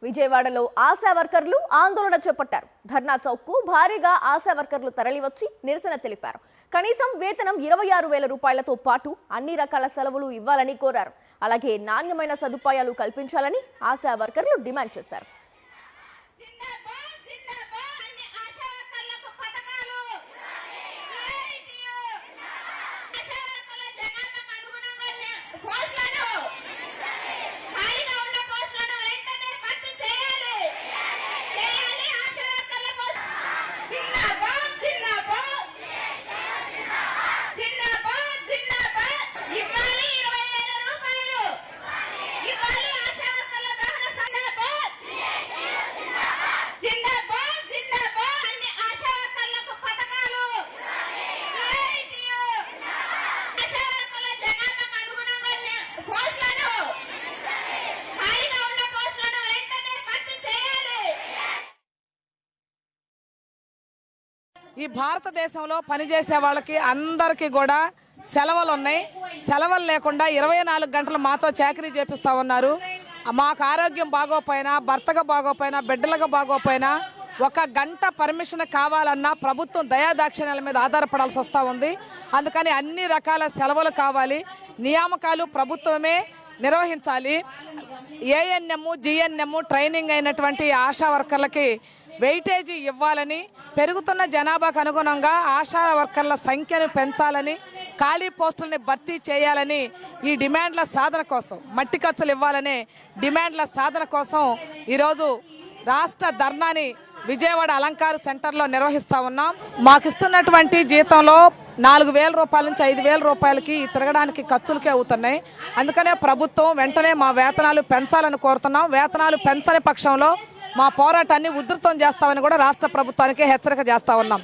విజయవాడలో ఆశా వర్కర్లు ఆందోళన చేపట్టారు. ధర్నా చౌక్కు భారీగా ఆశా వర్కర్లు తరలివచ్చి నిరసన తెలిపారు. కనీసం వేతనం 26,000 రూపాయలతో పాటు అన్ని రకాల సెలవులు ఇవ్వాలని కోరారు. అలాగే నాణ్యమైన సదుపాయాలు కల్పించాలని ఆశా వర్కర్లు డిమాండ్ చేశారు. ఈ భారతదేశంలో పనిచేసే వాళ్ళకి అందరికీ కూడా సెలవులు ఉన్నాయి. సెలవులు లేకుండా 24 గంటలు మాతో చాకరీ చేపిస్తా ఉన్నారు. మాకు ఆరోగ్యం బాగోపోయినా, భర్తగా బాగోపోయినా, బిడ్డలకు బాగోపోయినా 1 గంట పర్మిషన్ కావాలన్నా ప్రభుత్వం దయాదాక్షిణ్యాల మీద ఆధారపడాల్సి వస్తూ ఉంది. అందుకని అన్ని రకాల సెలవులు కావాలి. నియామకాలు ప్రభుత్వమే నిర్వహించాలి. ఏఎన్ఎం, జిఎన్ఎం ట్రైనింగ్ అయినటువంటి ఆశా వర్కర్లకి వెయిటేజీ ఇవ్వాలని, పెరుగుతున్న జనాభాకు అనుగుణంగా ఆశా వర్కర్ల సంఖ్యను పెంచాలని, ఖాళీ పోస్టులని భర్తీ చేయాలని, ఈ డిమాండ్ల సాధన కోసం, మట్టి ఖర్చులు ఇవ్వాలనే డిమాండ్ల సాధన కోసం ఈరోజు రాష్ట్ర ధర్నాని విజయవాడ అలంకార సెంటర్లో నిర్వహిస్తూ ఉన్నాం. మాకు ఇస్తున్నటువంటి జీతంలో 4,000 రూపాయల నుంచి 5,000 రూపాయలకి తిరగడానికి ఖర్చులకే అవుతున్నాయి. అందుకనే ప్రభుత్వం వెంటనే మా వేతనాలు పెంచాలని కోరుతున్నాం. వేతనాలు పెంచని పక్షంలో మా పోరాటాన్ని ఉధృతం చేస్తామని కూడా రాష్ట్ర ప్రభుత్వానికి హెచ్చరిక చేస్తా ఉన్నాం.